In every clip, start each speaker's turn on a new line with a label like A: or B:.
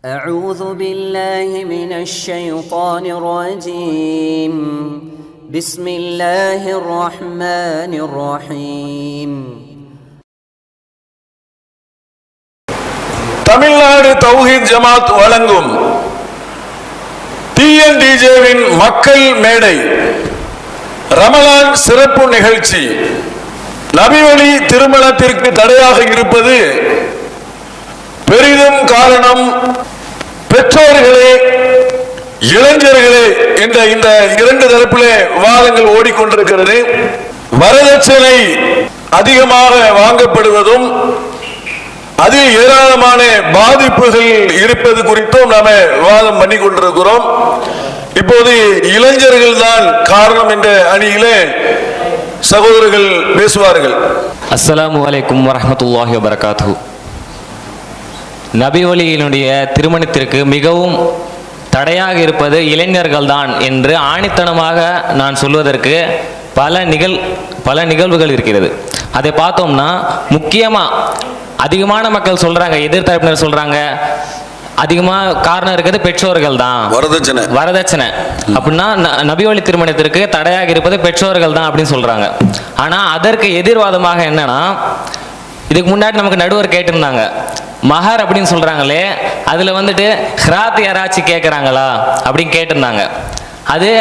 A: أعوذ بالله من الشيطان الرجيم بسم الله الرحمن الرحيم
B: தமிழ்நாடு தௌஹீத் ஜமாத் வழங்கும் TNDJவின் மக்கள் மேடை ரமலான் சிறப்பு நிகழ்ச்சி. நபிவழி திருமணத்திற்கு தடையாக இருப்பது பெரிதும் காரணம் பெற்றோர்களே இளைஞர்களே என்ற இந்த இரண்டு தரப்பிலே வாதங்கள் ஓடிக்கொண்டிருக்கிறது. வரதட்சணை அதிகமாக வாங்கப்படுவதும் அதில் ஏராளமான பாதிப்புகள் இருப்பது குறித்தும் நாம வாதம் பண்ணி கொண்டிருக்கிறோம். இப்போது இளைஞர்கள் தான் காரணம் என்ற அணியிலே சகோதரர்கள் பேசுவார்கள்.
C: அஸ்ஸலாமு அலைக்கும் வரஹ்மத்துல்லாஹி வபரகாத்துஹு. நபி வழியினுடைய திருமணத்திற்கு மிகவும் தடையாக இருப்பது இளைஞர்கள் தான் என்று ஆணித்தனமாக நான் சொல்வதற்கு பல நிகழ்வுகள் இருக்கிறது. அதை பார்த்தோம்னா முக்கியமாக அதிகமான மக்கள் சொல்றாங்க, எதிர்த்தரப்பினர் சொல்றாங்க, அதிகமாக காரணம் இருக்கிறது பெற்றோர்கள் தான், வரதட்சணை அப்படின்னா நபி வழி திருமணத்திற்கு தடையாக இருப்பது பெற்றோர்கள் தான் அப்படின்னு சொல்றாங்க. ஆனா அதற்கு எதிர்வாதமாக என்னன்னா, இதுக்கு முன்னாடி நமக்கு நடுவர் கேட்டிருந்தாங்க, மஹர் அப்படின்னு சொல்றாங்களே அதுல வந்துட்டு ஹிராத் யாராச்சும் கேட்குறாங்களா அப்படின்னு கேட்டிருந்தாங்க. அது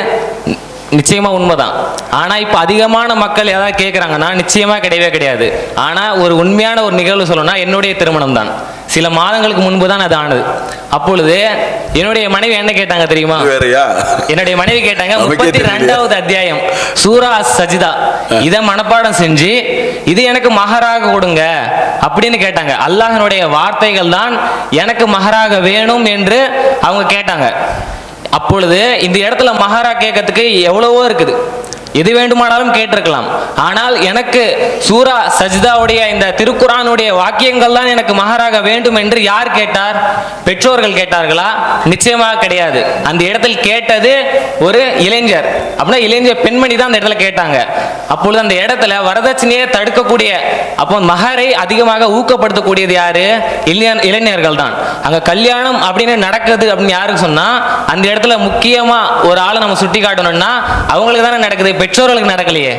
C: நிச்சயமா உண்மைதான். ஆனா இப்ப அதிகமான மக்கள் ஏதாவது கேட்குறாங்கன்னா நிச்சயமா கிடையவே கிடையாது. ஆனா ஒரு உண்மையான ஒரு நிகழ்வு சொல்லணும்னா என்னுடைய திருமணம் தான். சில மாதங்களுக்கு முன்பு தான் அது ஆனது. அப்பொழுது என்னுடைய மனைவி என்ன கேட்டாங்க தெரியுமா? என்னுடைய மனைவி கேட்டாங்க, 32வது அத்தியாயம் சூரா சஜிதா இதை மனப்பாடம் செஞ்சு இது எனக்கு மஹராக கொடுங்க அப்படின்னு கேட்டாங்க. அல்லாஹ்னுடைய வார்த்தைகள் தான் எனக்கு மஹராக வேணும் என்று அவங்க கேட்டாங்க. அப்பொழுது இந்த இடத்துல மஹரா கேட்கறதுக்கு எவ்வளவோ இருக்குது, எது வேண்டுமானாலும் கேட்டிருக்கலாம். ஆனால் எனக்கு சூரா சஜ்தாவுடைய இந்த திருக்குரானுடைய வாக்கியங்கள் தான் எனக்கு மஹராக வேண்டும் என்று யார் கேட்டார்? பெற்றோர்கள் கேட்டார்களா? நிச்சயமாக கிடையாது. அந்த இடத்தில் கேட்டது ஒரு இளைஞர், அப்படின்னா இளைஞர் பெண்மணி தான் அந்த இடத்துல கேட்டாங்க. அப்பொழுது அந்த இடத்துல வரதட்சணையை தடுக்கக்கூடிய, அப்போ மஹரை அதிகமாக ஊக்கப்படுத்தக்கூடியது யாரு? இளைஞர்கள் தான். அங்க கல்யாணம் அப்படின்னு நடக்குது அப்படின்னு யாருக்கு சொன்னா, அந்த இடத்துல முக்கியமா ஒரு ஆளை நம்ம சுட்டி காட்டணும்னா அவங்களுக்கு தானே நடக்குது, பெற்றோர்களுக்கு நடக்கலையே,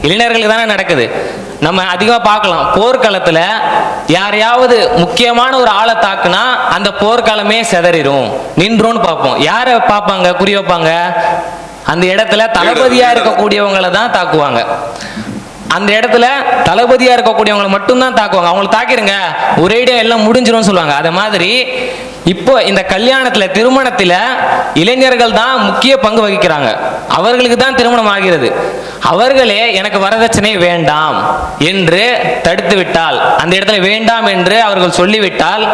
C: இளைஞர்களுக்கு தானே நடக்குது. நம்ம அதிகமாக பார்க்கலாம், போர்க்களத்தில் யாரையாவது முக்கியமான ஒரு ஆளை தாக்குனா அந்த போர்க்களமே சிதறிடும், நின்றும்னு பார்ப்போம். யாரை பார்ப்பாங்க, குறி வைப்பாங்க? அந்த இடத்துல தளபதியா இருக்கக்கூடியவங்களை தான் தாக்குவாங்க. அந்த இடத்துல தளபதியா இருக்கக்கூடியவங்களை மட்டும்தான் தாக்குவாங்க. அவங்களை தாக்கிடுங்க ஒரேடியா எல்லாம் முடிஞ்சிடும் சொல்லுவாங்க. அதே மாதிரி இப்போ இந்த கல்யாணத்துல, திருமணத்துல இளைஞர்கள் தான் முக்கிய பங்கு வகிக்கிறாங்க. அவர்களுக்கு தான் திருமணம் ஆகிறது. அவர்களே எனக்கு வரதட்சணை வேண்டாம் என்று தடுத்து விட்டால், அந்த இடத்துல வேண்டாம் என்று அவர்கள் சொல்லிவிட்டால்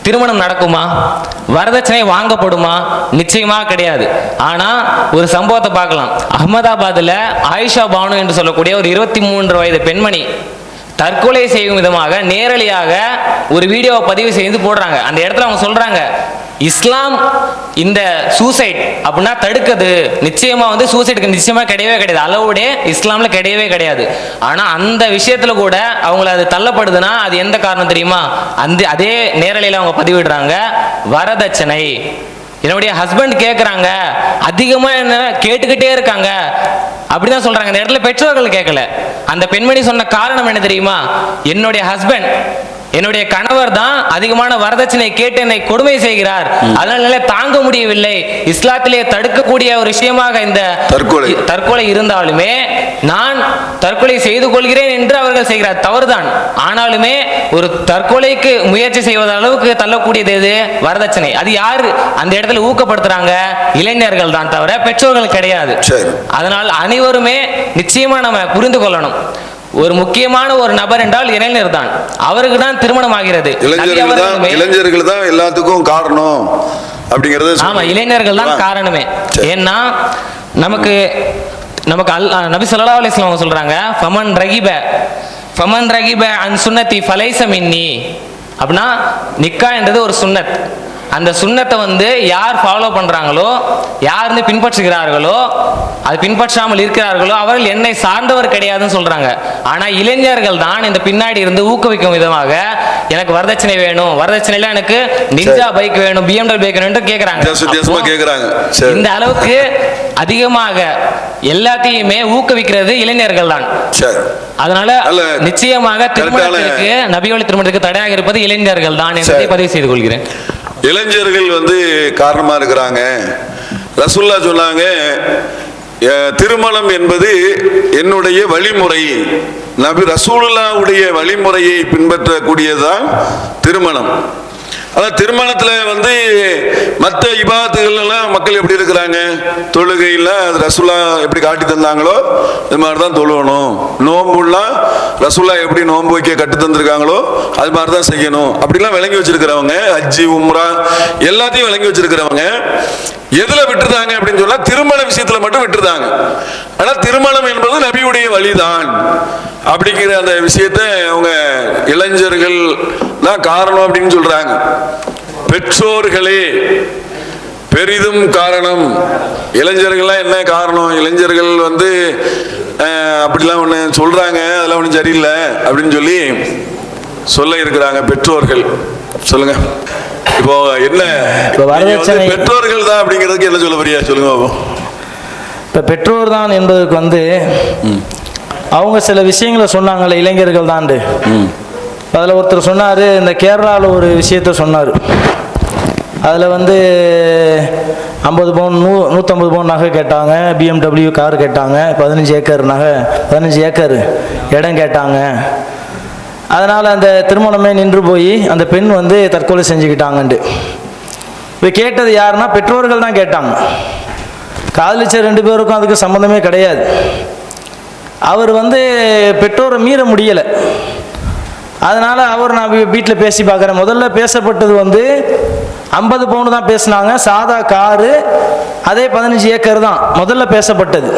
C: திருமணம் நடக்குமா? வரதட்சணை வாங்கப்படுமா? நிச்சயமா கிடையாது. ஆனா ஒரு சம்பவத்தை பார்க்கலாம். அகமதாபாத்ல ஆயிஷா பானு என்று சொல்லக்கூடிய ஒரு 23 வயது பெண்மணி தற்கொலை செய்யும் விதமாக நேரடியாக ஒரு வீடியோவை பதிவு செய்து போடுறாங்க. அந்த இடத்துல அவங்க சொல்றாங்க, இஸ்லாம் இந்த சூசைட் அப்படின்னா தடுக்குது. நிச்சயமா சூசைடுக்கு நிச்சயமா கிடையவே கிடையாது, அளவுடைய இஸ்லாம்ல கிடையவே கிடையாது. ஆனா அந்த விஷயத்துல கூட அவங்கள அது தள்ளப்படுதுன்னா அது எந்த காரணம் தெரியுமா? அதே நேரலையில அவங்க பதிவிடுறாங்க, வரதட்சணை. என்னுடைய ஹஸ்பண்ட் கேட்குறாங்க, அதிகமா என்ன கேட்டுக்கிட்டே இருக்காங்க அப்படிதான் சொல்றாங்க. இந்த இடத்துல பெற்றோர்கள் கேட்கல. அந்த பெண்மணி சொன்ன காரணம் என்ன தெரியுமா? என்னுடைய ஹஸ்பண்ட், என்னுடைய கணவர் தான் அதிகமான வரதட்சணை கேட்டு என்னை கொடுமை செய்கிறார், அதனால தாங்க முடியவில்லை. இஸ்லாத்திலே தடுக்கக்கூடிய ஒரு விஷயமாக இந்த தற்கொலை இருந்தாலுமே நான் தற்கொலை செய்து கொள்கிறேன் என்று அவர்கள் செய்கிறார், தவறுதான். ஆனாலுமே ஒரு தற்கொலைக்கு முயற்சி செய்வத அளவுக்கு தள்ளக்கூடியது எது? வரதட்சணை. அது யாரு அந்த இடத்துல ஊக்கப்படுத்துறாங்க? இளைஞர்கள் தான், தவிர பெற்றோர்கள் கிடையாது. அதனால் அனைவருமே நிச்சயமா நம்ம புரிந்து கொள்ளணும், ஒரு முக்கியமான ஒரு நபர் என்றால் இளைஞர் தான், அவருக்கு தான் திருமணம் ஆகிறது.
B: இளைஞர்கள் தான் எல்லாத்துக்கும் காரணம் அப்படிங்கிறது.
C: ஆமா, இளைஞர்கள் தான் காரணமே. ஏன்னா நமக்கு நபி ஸல்லல்லாஹு அலைஹி வஸல்லம் சொல்றாங்க, ஃபமன் ரகிப அன் சுன்னதி ஃபலைஸ மின்னி. அப்படின்னா நிக்கா என்றது ஒரு சுன்னத். அந்த சுன்னத்தை வந்து யார் ஃபாலோ பண்றாங்களோ, யார் வந்து பின்பற்றுகிறார்களோ, அது பின்பற்றாமல் இருக்கிறார்களோ அவர்கள் என்னை சார்ந்தவர் கிடையாதுன்னு சொல்றாங்க. ஆனா இளைஞர்கள் தான் இந்த பின்னாடி இருந்து ஊக்குவிக்கும் விதமாக எனக்கு வரதட்சணை வேணும், வரதட்சணையில எனக்கு நிஞ்சா பைக் வேணும், BMW பைக் வேணும் கேக்குறாங்க. இந்த அளவுக்கு அதிகமாக எல்லாத்தையுமே ஊக்குவிக்கிறது இளைஞர்கள் தான். அதனால நிச்சயமாக திருமணத்திற்கு, நபிவழி திருமணத்துக்கு தடையாக இருப்பது இளைஞர்கள் தான் என்பதை பதிவு செய்து கொள்கிறேன்.
B: இளைஞர்கள் வந்து காரணமா இருக்கிறாங்க. ரசூலுல்லாஹ் சொன்னாங்க, திருமணம் என்பது என்னுடைய வழிமுறை, நபி ரசூலுல்லாஹ்வுடைய வழிமுறையை பின்பற்றக்கூடியதுதான் திருமணம். அதான் திருமணத்துல வந்து மற்ற இபாதத்துகள் எல்லாம் மக்கள் எப்படி இருக்கிறாங்க, தொழுகையில் அது ரசூலா எப்படி காட்டி தந்தாங்களோ இது மாதிரிதான் தொழுவணும். நோம்புலாம் ரசூலா எப்படி நோம்பு வைக்க கட்டு தந்திருக்காங்களோ அது மாதிரிதான் செய்யணும் அப்படிலாம் விளங்கி வச்சிருக்கிறவங்க, ஹஜ்ஜி உம்ரா எல்லாத்தையும் விளங்கி வச்சிருக்கிறவங்க எதுல விட்டுருந்தாங்க அப்படின்னு சொன்னா திருமண விஷயத்துல மட்டும் விட்டுருந்தாங்க. ஆனா திருமணம் என்பது நபியுடைய வழிதான் அப்படிங்கிற அந்த விஷயத்தை அவங்க இளைஞர்கள் தான் காரணம் அப்படின்னு சொல்றாங்க. பெற்றோர்களே பெரிதும் காரணம். இளைஞர்கள்லாம் என்ன காரணம்? இளைஞர்கள் வந்து அப்படிலாம் ஒண்ணு சொல்றாங்க, அதெல்லாம் ஒன்றும் சரியில்லை அப்படின்னு சொல்லி சொல்ல இருக்கிறாங்க பெற்றோர்கள். சொல்லுங்க, இப்போ என்ன பெற்றோர்கள் தான் அப்படிங்கிறதுக்கு என்ன சொல்ல போறியா? சொல்லுங்க.
D: இப்போ பெற்றோர் தான் என்பதற்கு வந்து அவங்க சில விஷயங்களை சொன்னாங்கல்ல, இளைஞர்கள் தாண்டு. அதில் ஒருத்தர் சொன்னார், இந்த கேரளாவில் ஒரு விஷயத்த சொன்னார். அதில் வந்து 50 பவுன் 150 பவுன் நகை கேட்டாங்க, BMW கார் கேட்டாங்க, 15 ஏக்கர் நகை 15 ஏக்கர் இடம் கேட்டாங்க. அதனால் அந்த திருமணமே நின்று போய் அந்த பெண் வந்து தற்கொலை செஞ்சுக்கிட்டாங்கன்ட்டு. இப்போ கேட்டது யாருன்னா பெற்றோர்கள் தான் கேட்டாங்க. காதலிச்ச 2 பேருக்கும் அதுக்கு சம்மந்தமே கிடையாது. அவர் வந்து பெற்றோரை மீற முடியலை. அதனால் அவர் நான் வீட்டில் பேசி பார்க்குறேன். முதல்ல பேசப்பட்டது வந்து 50 பவுன் தான் பேசினாங்க, சாதா காரு, அதே 15 ஏக்கர் தான் முதல்ல பேசப்பட்டது.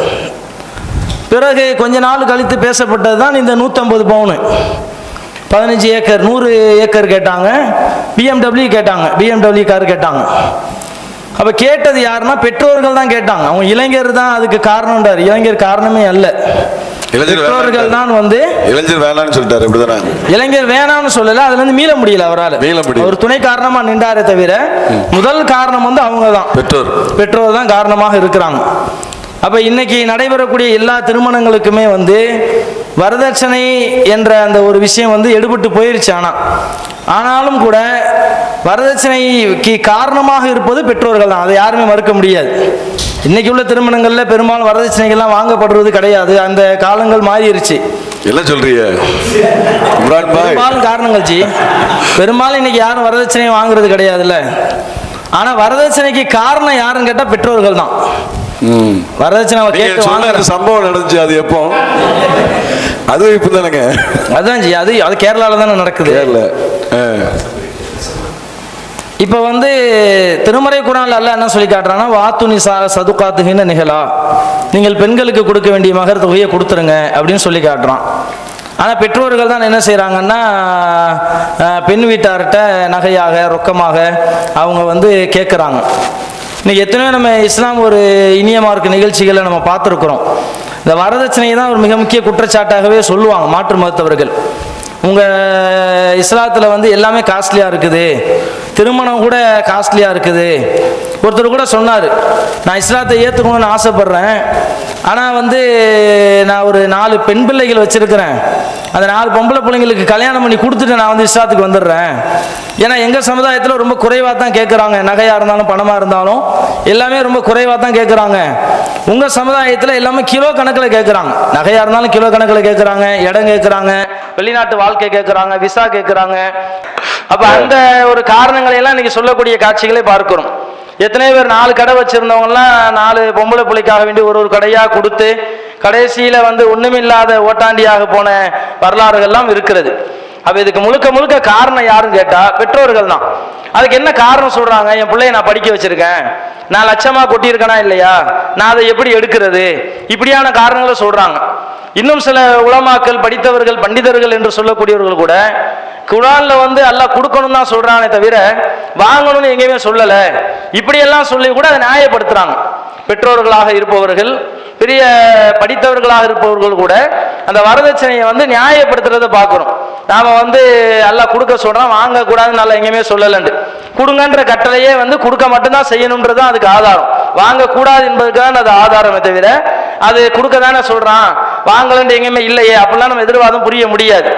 D: பிறகு கொஞ்ச நாள் கழித்து பேசப்பட்டது தான் இந்த 150 பவுனு 15 ஏக்கர் 100 ஏக்கர் கேட்டாங்க, BMW கேட்டாங்க, BMW கார் கேட்டாங்க. அப்போ கேட்டது யாருன்னா பெற்றோர்கள் தான் கேட்டாங்க. அவங்க இளைஞர் தான் அதுக்கு காரணம்ன்றார். இளைஞர் காரணமே அல்ல, பெற்றோர்கள் தான் வந்து
B: இளைஞர் வேணாம்னு சொல்லிட்டாரு. இப்படிதானே? இளைஞர்
D: வேணாம்னு சொல்லல, அதுல இருந்து மீள முடியல அவரால். ஒரு துணை காரணமா நின்றாரே தவிர முதல் காரணம் வந்து அவங்க தான், பெற்றோர் தான் காரணமாக இருக்கிறாங்க. அப்ப இன்னைக்கு நடைபெறக்கூடிய எல்லா திருமணங்களுக்குமே வந்து வரதட்சணை என்ற அந்த ஒரு விஷயம் வந்து எடுபட்டு போயிருச்சு. ஆனாலும் கூட வரதட்சணைக்கு காரணமாக இருப்பது பெற்றோர்கள் தான், அதை யாருமே மறுக்க முடியாது. இன்னைக்கு உள்ள திருமணங்கள்ல பெரும்பாலும் வரதட்சணைகள்லாம் வாங்கப்படுறது கிடையாது. அந்த காலங்கள் மாறிடுச்சு.
B: எல்லாம் சொல்றீங்க
D: பெரும்பாலும் காரணங்கள் ஜி, பெரும்பாலும் இன்னைக்கு யாரும் வரதட்சணை வாங்குறது கிடையாதுல்ல. ஆனா வரதட்சணைக்கு காரணம் யாருன்னு கேட்டா பெற்றோர்கள் தான். வரதட்சணை
B: சம்பவம் நடந்துச்சு, அது எப்போ? அது இப்பதானங்க.
D: அதான் ஜி, அது கேரளால தானே நடக்குது. இப்ப வந்து திருமறை குர்ஆன்ல அல்லாஹ் என்ன சொல்லி காட்டுறான்னா, வாத்துனி சதுகாத்துஹின நிகழா, நீங்கள் பெண்களுக்கு கொடுக்க வேண்டிய மகர் தொகையை கொடுத்துருங்க அப்படின்னு சொல்லி காட்டுறான். ஆனால் பெற்றோர்கள் தான் என்ன செய்கிறாங்கன்னா, பெண் வீட்டார்கிட்ட நகையாக ரொக்கமாக அவங்க வந்து கேட்குறாங்க. இன்னைக்கு எத்தனையோ நம்ம இஸ்லாம் ஒரு இனிய மார்க்க நிகழ்ச்சிகளை நம்ம பார்த்துருக்குறோம். இந்த வரதட்சணையை தான் ஒரு மிக முக்கிய குற்றச்சாட்டாகவே சொல்லுவாங்க மாற்று மதத்தவர்கள். உங்கள் இஸ்லாத்தில் வந்து எல்லாமே காஸ்ட்லியாக இருக்குது, திருமணம் கூட காஸ்ட்லியாக இருக்குது. ஒருத்தர் கூட சொன்னார், நான் இஸ்லாத்தை ஏற்றுக்கணும்னு ஆசைப்பட்றேன், ஆனால் வந்து நான் ஒரு 4 பெண் பிள்ளைகள் வச்சுருக்கிறேன், அந்த 4 பொம்பளை பிள்ளைங்களுக்கு கல்யாணம் பண்ணி கொடுத்துட்டு நான் வந்து இஸ்லாத்துக்கு வந்துடுறேன். ஏன்னா எங்கள் சமுதாயத்தில் ரொம்ப குறைவாக தான் கேட்குறாங்க, நகையாக இருந்தாலும் பணமாக இருந்தாலும் எல்லாமே ரொம்ப குறைவாக தான் கேட்குறாங்க. உங்கள் சமுதாயத்தில் எல்லாமே கிலோ கணக்கில் கேட்குறாங்க, நகையாக இருந்தாலும் கிலோ கணக்கில் கேட்குறாங்க, இடம் கேட்குறாங்க, வெளிநாட்டு வாழ்க்கை கேட்குறாங்க, விசா கேட்குறாங்க. அப்போ அந்த ஒரு காரணங்களை எல்லாம் இன்னைக்கு சொல்லக்கூடிய காட்சிகளை பார்க்கிறோம். எத்தனை பேர் 4 கடை வச்சிருந்தவங்கலாம் 4 பொம்பளை பிள்ளைக்காக வேண்டி ஒரு கடையாக கொடுத்து கடைசியில் வந்து ஒன்றுமில்லாத ஓட்டாண்டியாக போன வரலாறுகள்லாம் இருக்கிறது. அப்போ இதுக்கு முழுக்க முழுக்க காரணம் யாருன்னு கேட்டால் பெற்றோர்கள் தான். அதுக்கு என்ன காரணம் சொல்கிறாங்க? என் பிள்ளைய நான் படிக்க வச்சிருக்கேன், நான் லட்சமாக கொட்டியிருக்கேனா இல்லையா, நான் அதை எப்படி எடுக்கிறது, இப்படியான காரணங்களை சொல்கிறாங்க. இன்னும் சில உலமாக்கள், படித்தவர்கள், பண்டிதர்கள் என்று சொல்லக்கூடியவர்கள் கூட குர்ஆன்ல வந்து அல்லாஹ் கொடுக்கணும் தான் சொல்றானே தவிர வாங்கணும்னு எங்கேயுமே சொல்லல. இப்படியெல்லாம் சொல்லி கூட அதை நியாயப்படுத்துறாங்க. பெற்றோர்களாக இருப்பவர்கள், பெரிய படித்தவர்களாக இருப்பவர்கள் கூட அந்த வரதட்சணையை வந்து நியாயப்படுத்துறதை பார்க்கிறோம். நாம வந்து அல்லாஹ் கொடுக்க சொல்றான், வாங்க கூடாதுன்னு நல்லா எங்கேயுமே சொல்லலண்டு. கொடுங்கன்ற கட்டளையே வந்து கொடுக்க மட்டும்தான் செய்யணும்ன்றதுதான் அதுக்கு ஆதாரம். வாங்க கூடாது என்பதுக்கான அது ஆதாரமே தவிர அது கொடுக்க தானே சொல்றான், வாங்கலன்னு எங்கேயுமே இல்லையே அப்படிலாம் நம்ம எதிர்வாதம் புரிய முடியாது.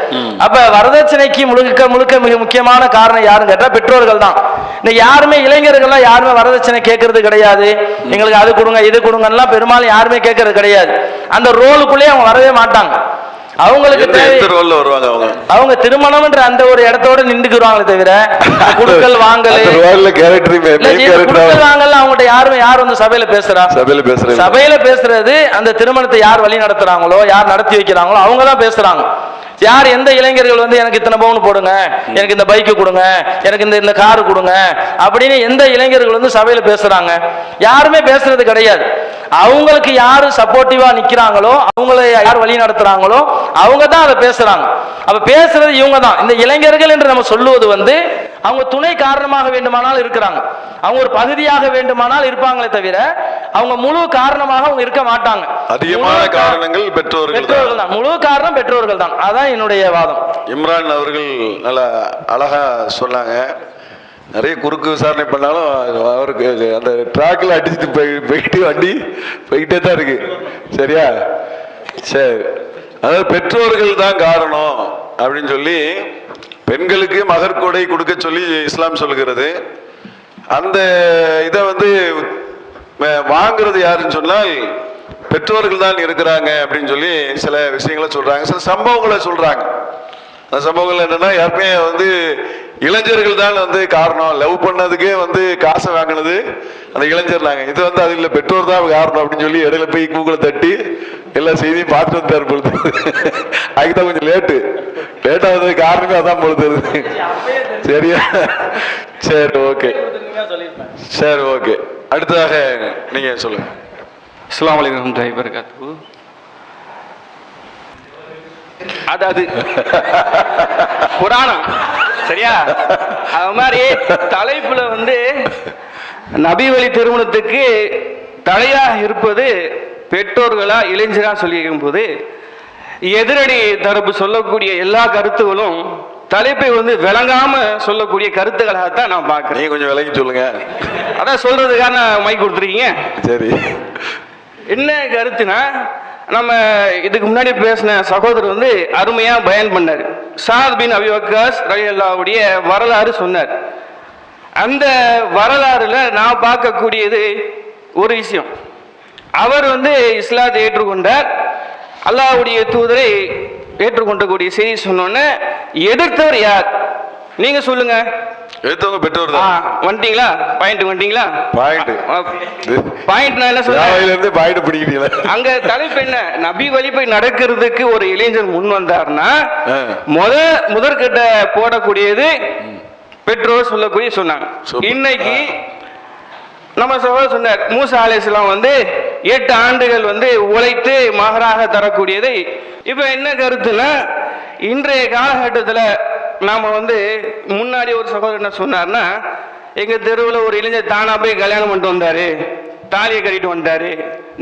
D: அப்ப வரதட்சணைக்கு முழுக்க முழுக்க மிக முக்கியமான காரணம் யாருன்னு கேட்டா பெற்றோர்கள் தான். இந்த யாருமே இளைஞர்கள்லாம் யாருமே வரதட்சணை கேட்கறது கிடையாது. எங்களுக்கு அது கொடுங்க இது கொடுங்கலாம் பெரும்பாலும் யாருமே கேட்கறது கிடையாது. அந்த ரோலுக்குள்ளேயே அவங்க வரவே மாட்டாங்க. அவங்களுக்கு அவங்க திருமணம்ன்ற அந்த ஒரு இடத்தோட நின்றுக்குறாங்களே தவிர குடுக்கல் வாங்கல் அவங்ககிட்ட யார் வந்து சபையில பேசுறா? சபையில பேசுறது அந்த திருமணத்தை யார் வழி நடத்துறாங்களோ, யார் நடத்தி வைக்கிறாங்களோ அவங்க தான் பேசுறாங்க. யார் எந்த இளைஞர்கள் வந்து எனக்கு இத்தனை பவுன் போடுங்க, எனக்கு இந்த பைக்கு கொடுங்க, எனக்கு இந்த காரு கொடுங்க அப்படின்னு எந்த இளைஞர்கள் வந்து சபையில பேசுறாங்க? யாருமே பேசுறது கிடையாது. அவங்களுக்கு யாரு சப்போர்ட்டிவா நிக்கிறாங்களோ, அவங்களை யார் வழி நடத்துறாங்களோ அவங்க தான் அதை பேசுறாங்க. அப்ப பேசுறது இவங்க தான். இந்த இளைஞர்கள் என்று நம்ம சொல்லுவது வந்து அவங்க துணை காரணமாக வேண்டுமானால் இருக்கிறாங்க, அவங்க ஒரு பகுதியாக வேண்டுமானால் இருப்பாங்களே தவிர அவங்க முழு காரணமாக அவங்க இருக்க மாட்டாங்க.
B: அதிகமான காரணங்கள் பெற்றோர்கள்
D: தான், முழு காரணம் பெற்றோர்கள் தான். அதான் என்னுடைய வாதம்.
B: இம்ரான் அவர்கள் நல்லா அழகா சொன்னாங்க. நிறைய குறுக்கு விசாரணை பண்ணாலும் அவருக்கு அந்த டிராக்ல அடிச்சுட்டு போயிட்டு வண்டி போயிட்டே தான் இருக்கு. சரியா? சரி, அதாவது பெற்றோர்கள் தான் காரணம் அப்படின்னு சொல்லி பெண்களுக்கு மகர்கொடை கொடுக்க சொல்லி இஸ்லாம் சொல்லுகிறது. அந்த இதை வந்து வாங்குறது யாருன்னு சொன்னால் பெற்றோர்கள் தான் இருக்கிறாங்க அப்படின்னு சொல்லி சில விஷயங்களை சொல்றாங்க, சில சம்பவங்களை சொல்றாங்க. அந்த சம்பவங்கள் என்னன்னா, யாருமே வந்து இளைஞர்கள் தான் வந்து காரணம், லவ் பண்ணதுக்கே வந்து காசை வாங்கினது அந்த இளைஞர் நாங்க, இது வந்து அது இல்லை பெற்றோர் தான் காரணம் அப்படின்னு சொல்லி இடையில போய் கூகுளை தட்டி எல்லா செய்தியும் பார்த்துட்டு வந்தார் பொழுது. அதுக்குதான் கொஞ்சம் லேட்டா வந்தது காரணமே அதான் பொழுது. சரியா? சரி, ஓகே. சரி, ஓகே. அடுத்ததாக நீங்க சொல்லுங்க.
E: அஸ்ஸலாமு அலைக்கும் வரஹ்மத்துல்லாஹி வபரகாத்துஹு. அதாவது புராணம் சரியா, அது மாதிரி தலைப்புல வந்து நபி வழி திருமணத்துக்கு தடையாக இருப்பது பெற்றோர்களா இளைஞரா சொல்லியிருக்கும் போது எதிரடி தரப்பு சொல்லக்கூடிய எல்லா கருத்துகளும் தலைப்பை வந்து விளங்காம சொல்லக்கூடிய கருத்துக்களாகத்தான் நான் பார்க்கிறேன்.
B: நீங்க கொஞ்சம் விளங்கி சொல்லுங்க.
E: அதான் சொல்றதுக்கான மைக் கொடுத்துருக்கீங்க. சரி, என்ன கருத்துனா, நம்ம இதுக்கு முன்னாடி பேசின சகோதரர் வந்து அருமையா பயன் பண்ணார். சாத் பின் அபி வக்காஸ் ரலியல்லாஹுடைய வரலாறு சொன்னார். அந்த வரலாறுல நான் பார்க்கக்கூடியது ஒரு விஷயம். அவர் வந்து இஸ்லாத்தை ஏற்றுக்கொண்டார், அல்லாஹ்வுடைய தூதரை ஏற்றுக்கொண்டக்கூடிய செய்தி சொன்னோன்னு எதிர்த்தவர் யார்? நீங்க சொல்லுங்க.
B: எடுத்தவங்க பெற்றோர் தான்.
E: வந்துட்டீங்களா? பாயிண்ட் வந்துட்டீங்களா? பாயிண்ட் நான் என்ன சொல்றேன்,
B: பாயிண்ட் பிடிக்கிறீங்களா?
E: அங்க தலைப்பு என்ன, நபி வழிபை நடக்கிறதுக்கு ஒரு இளைஞர் முன் வந்தார்னா முதற்கட்ட போடக்கூடியது பெற்றோர் சொல்லக்கூடிய சொன்னாங்க. இன்னைக்கு நம்ம சகோதரர் சொன்னார், மூசா அலைஹிஸ்ஸலாம் வந்து 8 ஆண்டுகள் வந்து உழைத்து மகராக தரக்கூடியதை. இப்ப என்ன கருத்துன்னா, இன்றைய காலகட்டத்தில் நாம வந்து முன்னாடி ஒரு சகோதரர் என்ன சொன்னார்னா, எங்க தெருவில் ஒரு இளைஞர் தானா போய் கல்யாணம் பண்ணிட்டு வந்தாரு, தாலியை கட்டிட்டு வந்தாரு.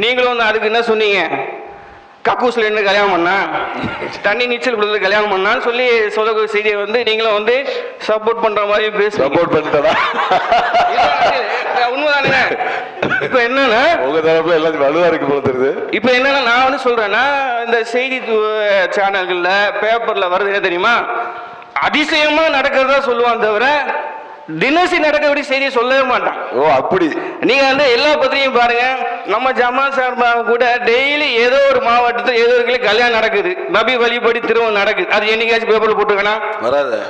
E: நீங்களும் வந்து அதுக்கு என்ன சொன்னீங்க, கக்கூஸ்ல என்ன கல்யாணம் பண்ணா, தண்ணி நீச்சல் கொடுத்து கல்யாணம் பண்ணான்னு சொல்லி சொல்லக்கூடிய செய்தியை வந்து நீங்களும் வந்து சப்போர்ட் பண்ற மாதிரி பேச
B: சப்போர்ட் பண்ணிட்டா
E: உண்மைதானுங்க. இப்ப என்னன்னா
B: உங்க தரப்புல எல்லாத்தையும் வலுவா இருக்கு போல தெரியுது.
E: இப்ப என்னன்னா நான் வந்து சொல்றேன்னா, இந்த செய்தி சேனல்கள்ல பேப்பர்ல வருது என்ன தெரியுமா, அதிசயமா நடக்கிறதா சொல்லுவான் தவிர தினசரி நடக்கக்கூடிய செய்தியை சொல்லவே மாட்டான்.
B: ஓ அப்படி.
E: நீங்க வந்து எல்லா பத்திரிகையும் பாருங்க, நம்ம ஜமாத் சார்பாக கூட டெய்லி ஏதோ ஒரு மாவட்டத்தில் ஏதோ ஒரு கல்யாணம் நடக்குது, நபி வழிபடி திருமணம் நடக்குது. அது என்னைக்காச்சும் பேப்பர்ல போட்டுருக்கா?
B: வராது.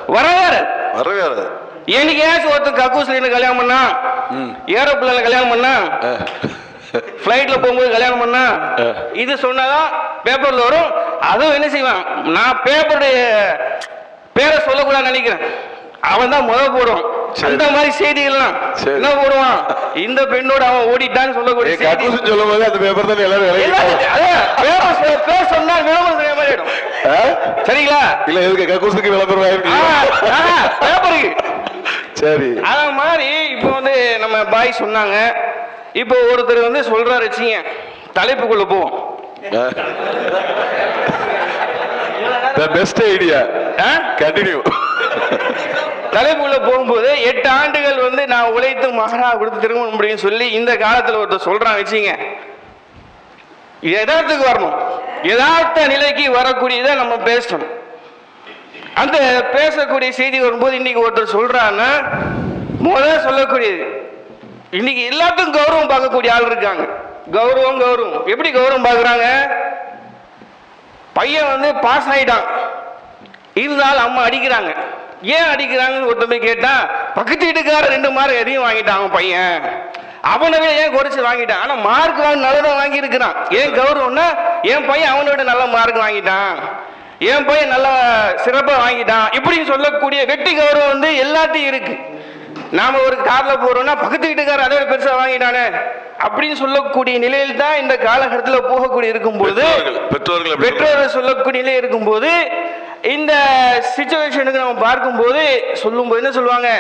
E: வரவே என்னைக்காச்சும் ஒருத்தர் கக்கூஸ்ல கல்யாணம் பண்ணா, ஏரோப்ளேன்ல கல்யாணம் பண்ணா, பிளைட்ல போகும்போது கல்யாணம் பண்ணா, இது சொன்னாதான் பேப்பர்ல வரும். அதுவும் என்ன செய்வான், நான் பேப்பருடைய பேரை சொல்லக்கூடாதுன்னு நினைக்கிறேன். அவன் தான் போடுவான். அந்த மாதிரி செய்திகள்லாம் என்ன போடுவான், இந்த பெண்ணோட அவன் ஓடிட்டான்னு சொல்லக்கூடிய
B: சொல்லும் போது அந்த பேப்பர் தான்
E: பேர் சொன்னா விளம்பரம் மாதிரி ஆயிடும். சரிங்களா?
B: இல்ல எதுக்கு கக்கூசுக்கு விளம்பரம்
E: பேப்பருக்கு.
B: சரி,
E: அத மாதிரி இப்போ வந்து நம்ம பாய் சொன்னாங்க. இப்போ ஒருத்தர் வந்து சொல்றாரு வச்சுங்க, தலைப்புக்குள்ள போவோம்.
B: The best idea. Continue.
E: தலைப்புக்குள்ள போகும்போது 8 ஆண்டுகள் வந்து நான் உழைத்து மகனா கொடுத்து திருமணம் முடியும் சொல்லி இந்த காலத்துல ஒருத்தர் சொல்றான் வச்சுங்க. யதார்த்தத்துக்கு வரணும், யதார்த்த நிலைக்கு வரக்கூடியதை நம்ம பேசணும். அந்த பேசக்கூடிய செய்தி வரும்போது இன்னைக்கு ஒருத்தர் சொல்றான்னா முதல்ல சொல்லக்கூடியது, இன்னைக்கு எல்லாத்துக்கும் கௌரவம் பார்க்கக்கூடிய ஆள் இருக்காங்க. கௌரவம் எப்படி கௌரவம் பார்க்கறாங்க? பையன் வந்து பாஸ் ஆயிட்டான், இருந்தாலும் அம்மா அடிக்கிறாங்க. ஏன் அடிக்கிறாங்கன்னு ஒருத்தர் போய் கேட்டா, பக்கத்து வீட்டுக்கார 2 மார்க் எதையும் வாங்கிட்டான் அவன் பையன், அவனவே ஏன் குறைச்சு வாங்கிட்டான், ஆனா மார்க் நல்லதான் வாங்கி இருக்கிறான். ஏன் கௌரவம்னா என் பையன் அவனோட நல்ல மார்க் வாங்கிட்டான், என் பையன் நல்ல சிறப்பா வாங்கிட்டான், இப்படின்னு சொல்லக்கூடிய வெட்டி கௌரவம் வந்து எல்லாத்தையும் இருக்கு. நாம ஒரு கார்ல போறோம்னா பக்கத்து வீட்டுக்காரர் அதோட பெருசா வாங்கிட்டானே அப்படின்னு சொல்லக்கூடிய நிலையில் தான் இந்த காலகட்டத்தில் போகக்கூடிய இருக்கும்போது, பெற்றோர்கள் சொல்லக்கூடிய நிலை இருக்கும்போது, இந்த சிச்சுவேஷனுக்கு நம்ம பார்க்கும்போது சொல்லும்போது என்ன சொல்லுவாங்க,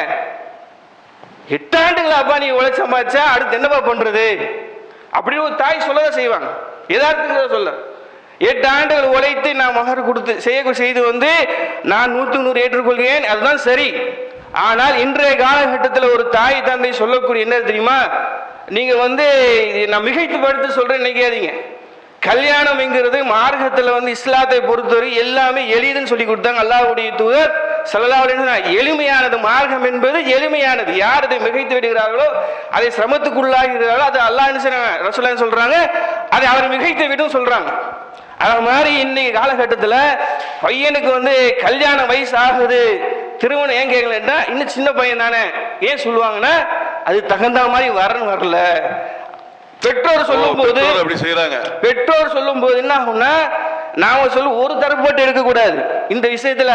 E: 8 ஆண்டுகள் அப்பா நீ உழைச்ச சம்பாதிச்சா அடுத்து என்னப்பா பண்றது அப்படின்னு ஒரு தாய் சொல்லதான் செய்வாங்க. யதார்த்தத்தை சொல்ல 8 ஆண்டுகள் உழைத்து நான் மகர் கொடுத்து செய்து வந்து நான் 100க்கு 100 ஏற்றுக்கொள்கிறேன், அதுதான் சரி. ஆனால் இன்றைய காலகட்டத்தில் ஒரு தாய் தந்தை சொல்லக்கூடிய என்ன தெரியுமா, நீங்க வந்து நான் மிகைத்து படுத்து சொல்றேன் நினைக்காதீங்க. கல்யாணம் என்கிறது மார்க்கத்தில் வந்து இஸ்லாத்தை பொறுத்தவரை எல்லாமே எளிதுன்னு சொல்லி கொடுத்தாங்க அல்லாஹ்வுடைய தூதர் ஸல்லல்லாஹு அலைஹி வஸல்லம். எளிமையானது மார்க்கம் என்பது எளிமையானது. யார் அதை மிகைத்து விடுகிறார்களோ, அதை சிரமத்துக்குள்ளாகிறார்களோ, அது அல்லாஹ் ரசூலுல்லாஹ் சொல்றாங்க, அதை அவர் மிகைத்து விடும் சொல்றாங்க. அது மாதிரி இன்னைக்கு காலகட்டத்தில் பையனுக்கு வந்து கல்யாண வயசு ஆகுது, திருமணம் ஏன் கேட்கலன்னா இன்னும் சின்ன பையன் தானே. ஏன் சொல்லுவாங்கன்னா அது தகுந்த மாதிரி வரல. பெற்றோர் சொல்லும் போது பெற்றோர் சொல்லும் போது என்ன ஆகும்னா, நாம ஒரு தரப்பு மட்டும் இருக்கக்கூடாது இந்த விஷயத்துல.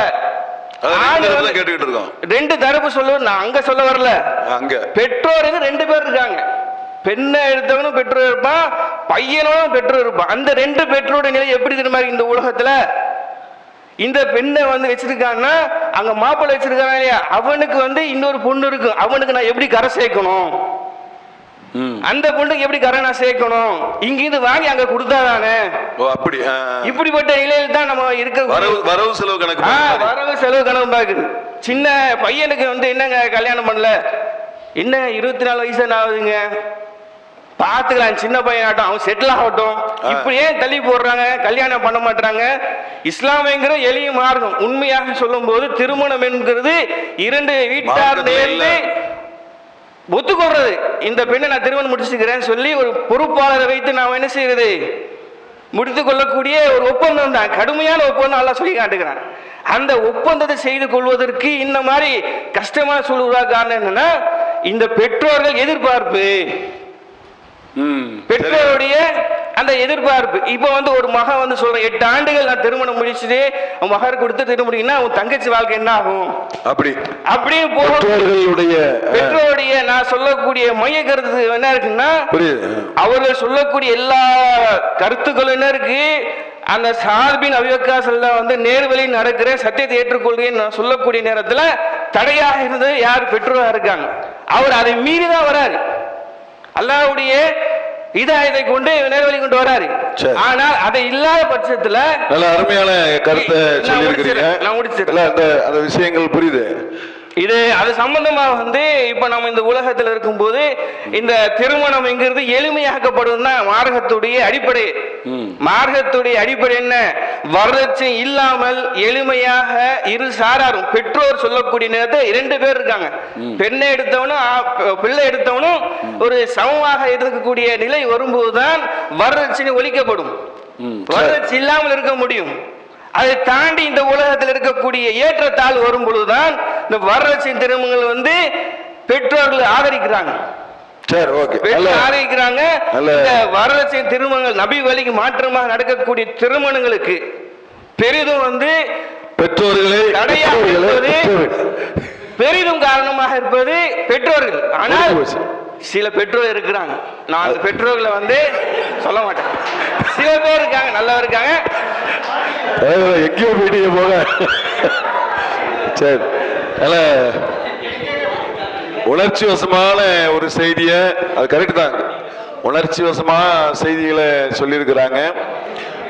E: 2 தரப்பு சொல்லுவோம். நான் அங்க சொல்ல வரல, அங்க பெற்றோர் 2 பேர் இருக்காங்க. பெண்ணை எடுத்தவனும் பெற்றோர் இருப்பான், பையனும் பெற்றோர் இருப்பான். அந்த 2 பெற்றோட நிலை எப்படி தெரியுமா இந்த உலகத்துல? இந்த பெண்ணை வந்து வச்சிருக்காங்கன்னா அங்க மாப்பிள்ளை வச்சிருக்காங்க இல்லையா, அவனுக்கு வந்து இன்னொரு பொண்ணு இருக்கு, அவனுக்கு நான் எப்படி கரை சேர்க்கணும், அந்த பொண்ணுக்கு எப்படி கரை நான் சேர்க்கணும், இங்கிருந்து வாங்கி அங்க கொடுத்தாதானே. அப்படி இப்படிப்பட்ட நிலையில் தான் நம்ம இருக்க. வரவு செலவு கணக்கு பாக்குது. சின்ன பையனுக்கு வந்து என்னங்க கல்யாணம் பண்ணல, என்ன 24 வயசு என்ன ஆகுதுங்க, பார்த்துக்கலாம் சின்ன பையன் ஆகட்டும், அவன் செட்டில் ஆகட்டும், இப்படியே தள்ளி போடுறாங்க, கல்யாணம் பண்ண மாட்டாங்க. இஸ்லாமியங்கிற எளிய மார்க்கம். உண்மையாக சொல்லும் போது திருமணம் என்கிறது 2 வீட்டார் நேர்ந்து ஒத்துக்கொள்றது. இந்த பெண்ணை நான் திருமணம் முடிச்சுக்கிறேன்னு சொல்லி ஒரு பொறுப்பாளரை வைத்து நாம் என்ன செய்யறது, முடித்துக் கொள்ளக்கூடிய ஒரு ஒப்பந்தம் தான். கடுமையான ஒப்பந்தம் எல்லாம் சொல்லி காட்டுகிறான். அந்த ஒப்பந்தத்தை செய்து கொள்வதற்கு இந்த மாதிரி கஷ்டமான சூழ்நிலை காரணம் என்னன்னா, இந்த பெற்றோர்கள் எதிர்பார்ப்பு, பெற்றோருடைய அந்த எதிர்பார்ப்பு. இப்ப வந்து ஒரு மகன் வந்து சொல்ற 8 ஆண்டுகள் நான் திருமணம் முடிச்சுட்டு மகர் கொடுத்து திருமணம்னா உன் தங்கச்சி வாழ்க்கை என்ன ஆகும், அப்படியே பெற்றோருடைய நான் சொல்லக்கூடிய மைய கருத்து என்ன இருக்குன்னா, அவர்கள் சொல்லக்கூடிய எல்லா கருத்துக்களும் என்ன இருக்கு, அந்த சார்பின் அவிவகாசல்ல வந்து நேர்வழி நடக்கிறேன், சத்தியத்தை ஏற்றுக்கொள்கிறேன் நான் சொல்லக்கூடிய நேரத்தில் தடையாக இருந்தது யார்? பெற்றோராக இருக்காங்க. அவர் அதை மீறிதான் வராரு, அல்லாஹ்வுடைய இதாயத்தை கொண்டு நேர்வழி கொண்டு வராரு. ஆனால் அதை இல்லாத பட்சத்துல
B: நல்ல அருமையான கருத்தை சொல்லி இருக்கிறீங்க. நான் முடிச்சிருக்கேன், அந்த விஷயங்கள் புரியுது.
E: இது அது சம்பந்தமா வந்து இப்ப நம்ம இந்த உலகத்தில் இருக்கும்போது இந்த திருமணம் என்கிறது எளிமையாக்கப்படும் தான் மார்க்கத்துடைய அடிப்படை. மார்க்கத்துடைய அடிப்படை என்ன? வரதட்சணை இல்லாமல் எளிமையாக இரு சாராரும் பெற்றோர் சொல்லக்கூடிய நேரத்தை 2 பேர் இருக்காங்க, பெண்ணை எடுத்தவனும் பிள்ளை எடுத்தவனும் ஒரு சமமாக இருக்கக்கூடிய நிலை வரும்போதுதான் வரதட்சணை ஒழிக்கப்படும். வரதட்சணை இல்லாமல் இருக்க முடியும். அதை தாண்டி இந்த உலகத்தில் இருக்கக்கூடிய ஏற்றத்தாழ் வரும் பொழுதுதான் இந்த வரதட்சணை திருமணங்கள் வந்து பெற்றோர்கள் ஆதரிக்கிறாங்க. ஆதரிக்கிறாங்க. இந்த வரதட்சணை திருமணங்கள் நபி வழிக்கு மாற்றமாக நடக்கக்கூடிய திருமணங்களுக்கு பெரிதும் வந்து
B: பெற்றோர்களே
E: பெரிதும் காரணமாக இருப்பது பெற்றோர்கள். ஆனால் சில பெற்றோர் இருக்கிறாங்க, நான் அந்த பெற்றோர்களை வந்து சொல்ல மாட்டேன், சில பேர் இருக்காங்க நல்லா இருக்காங்க.
B: எங்கேயோ போயிட்டீங்க போக. சரி, உணர்ச்சி வசமான ஒரு செய்திய, அது கரெக்ட் தான், உணர்ச்சி வசமான செய்திகளை சொல்லியிருக்கிறாங்க.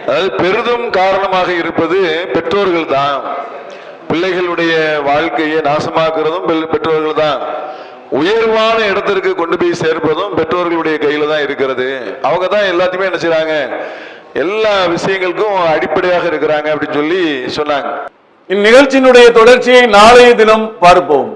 B: அதாவது பெரிதும் காரணமாக இருப்பது பெற்றோர்கள் தான். பிள்ளைகளுடைய வாழ்க்கையை நாசமாக்குறதும் பெற்றோர்கள் தான். உயர்வான இடத்திற்கு கொண்டு போய் சேர்ப்பதும் பெற்றோர்களுடைய கையில தான் இருக்கிறது. அவங்க தான் எல்லாத்தையுமே என்ன செய்றாங்க, எல்லா விஷயங்களுக்கும் அடிப்படையாக இருக்கிறாங்க அப்படின்னு சொல்லி சொன்னாங்க. இந்நிகழ்ச்சியினுடைய தொடர்ச்சியை நாளைய தினம் பார்ப்போம்.